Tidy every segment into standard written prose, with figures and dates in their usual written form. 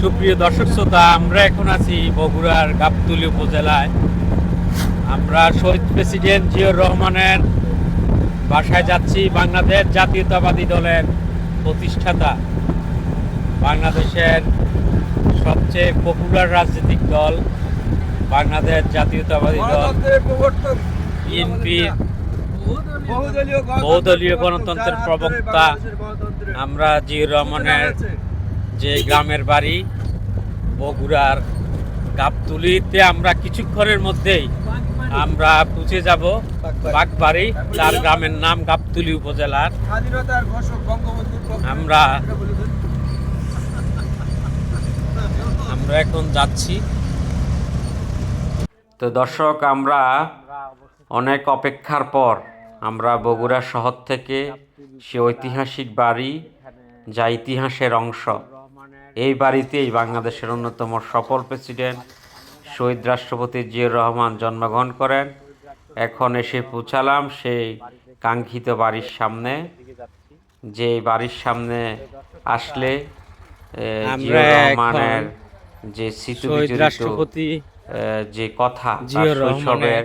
সুপ্রিয় দর্শক শ্রোতা, আমরা এখন আছি বগুড়ার গাবতলী উপজেলায়। আমরা শহীদ প্রেসিডেন্ট জিয়াউর রহমানের বাসায় যাচ্ছি। বাংলাদেশ জাতীয়তাবাদী দলের প্রতিষ্ঠাতা, বাংলাদেশের সবচেয়ে পপুলার রাজনৈতিক দল বাংলাদেশ জাতীয়তাবাদী দল বিএনপির বহুদলীয় গণতন্ত্রের প্রবক্তা আমরা জিয়াউর রহমানের যে গ্রামের বাড়ি বগুড়ার গাবতলীতে আমরা কিছুক্ষণের মধ্যেই আমরা পৌঁছে যাব বাগবাড়ি। তার গ্রামের নাম গাবতলী উপজেলার। আমরা এখন যাচ্ছি। তো দর্শক, আমরা অনেক অপেক্ষার পর আমরা বগুড়া শহর থেকে সে ঐতিহাসিক বাড়ি, যা ইতিহাসের অংশ, এই বাড়িতেই বাংলাদেশের অন্যতম সফল প্রেসিডেন্ট শহীদ রাষ্ট্রপতি জিয়াউর রহমান জন্মগ্রহণ করেন। এখন এসে পৌঁছালাম সেই কাঙ্ক্ষিত বাড়ির সামনে। যে বাড়ির সামনে আসলে জিয়াউর রহমানের যে স্মৃতিবিজড়িত যে কথা, শৈশবের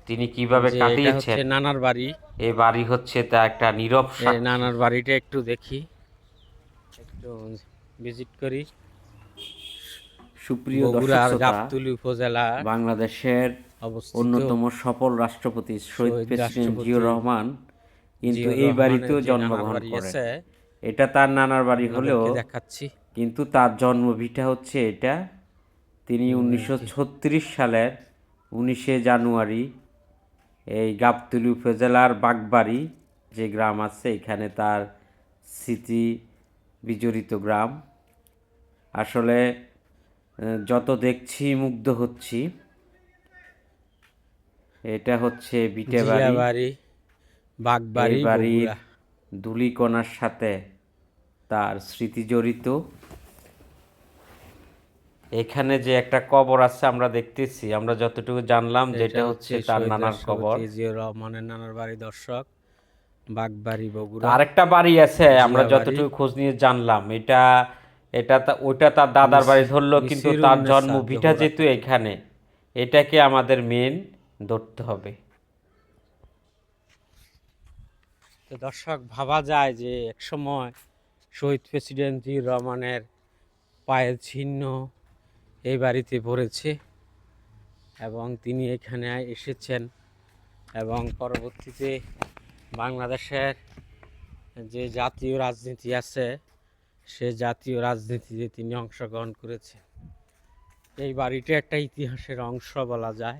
তিনি কিভাবে কাটিয়েছেন, নানার বাড়ি, এই বাড়ি হচ্ছে তা একটা নীরব সাক্ষী। নানার বাড়িটা একটু দেখি, একটু ভিজিট করি। সুপ্রিয় দর্শক, গাবতলী উপজেলা বাংলাদেশের অন্যতম সফল রাষ্ট্রপতি শহীদ প্রেসিডেন্ট জিয়াউর রহমান কিন্তু এই বাড়িতেও জন্মগ্রহণ করেন। এটা তার নানার বাড়ি হলেও দেখাচ্ছি, কিন্তু তার জন্মভিটা হচ্ছে এটা। তিনি 1936 সালের 19শে জানুয়ারি এই গাবতলী উপজেলার বাগবাড়ি যে গ্রাম আছে, এখানে তার স্মৃতি বিজড়িত গ্রাম। আসলে যত দেখছি মুগ্ধ হচ্ছি। এটা হচ্ছে বিটে বাড়ি, বাগবাড়ি। বাড়ির ধুলিকণার সাথে তার স্মৃতি জড়িত। এখানে যে একটা কবর আছে আমরা দেখতেছি, আমরা যতটুকু জানলাম যেটা হচ্ছে তার নানার কবর, জিয়াউর রহমানের নানার বাড়ি। দর্শক, বাগবাড়ি বগুড়া। আরেকটা বাড়ি আছে আমরা যতটুকু খোঁজ নিয়ে জানলাম, ওইটা তার দাদার বাড়ি ধরলো, কিন্তু তার জন্মভিটা যেহেতু এখানে, এটাকে আমাদের মেন ধরতে হবে। তো দর্শক, ভাবা যায় যে একসময় শহীদ প্রেসিডেন্ট জিয়াউর রহমানের পায়ের চিহ্ন এই বাড়িতে পড়েছে এবং তিনি এখানে এসেছেন এবং পরবর্তীতে বাংলাদেশের যে জাতীয় রাজনীতি আছে, সে জাতীয় রাজনীতিতে তিনি অংশগ্রহণ করেছেন। এই বাড়িটা একটা ইতিহাসের অংশ বলা যায়,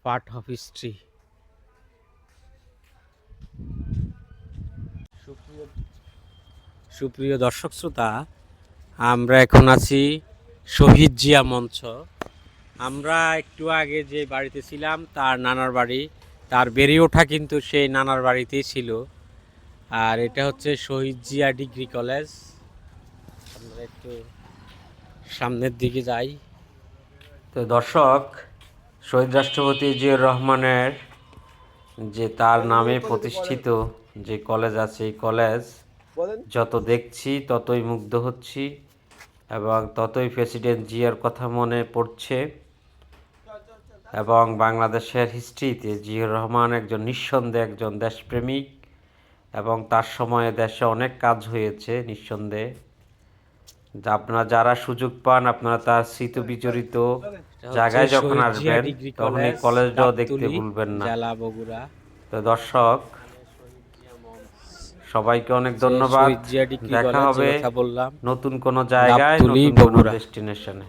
পার্ট অফ হিস্ট্রি। সুপ্রিয় দর্শক শ্রোতা, আমরা এখন আছি শহীদ জিয়া মঞ্চ। আমরা একটু আগে যে বাড়িতে ছিলাম তার নানার বাড়ি, তার বেড়ে ওঠা কিন্তু সেই নানার বাড়িতেই ছিল। আর এটা হচ্ছে শহীদ জিয়া ডিগ্রি কলেজ। আমরা একটু সামনের দিকে যাই। তো দর্শক, শহীদ রাষ্ট্রপতি জিয়াউর রহমানের যে তার নামে প্রতিষ্ঠিত যে কলেজ আছে, এই কলেজ যত দেখছি ততই মুগ্ধ হচ্ছি এবং ততই প্রেসিডেন্ট জিয়ার কথা মনে পড়ছে। এবং বাংলাদেশের হিস্ট্রিতে জিয়াউর রহমান একজন নিঃসন্দেহে একজন দেশপ্রেমিক এবং তার সময়ে দেশে অনেক কাজ হয়েছে নিঃসন্দেহে। আপনারা যারা সুযোগ পান, আপনারা তার স্মৃতি বিজড়িত জায়গায় যখন আসবেন তখন এই কলেজটাও দেখতে ভুলবেন না। তো দর্শক, সবাইকে অনেক ধন্যবাদ। দেখা হবে নতুন কোনো জায়গায়, নতুন কোনো ডেস্টিনেশনে।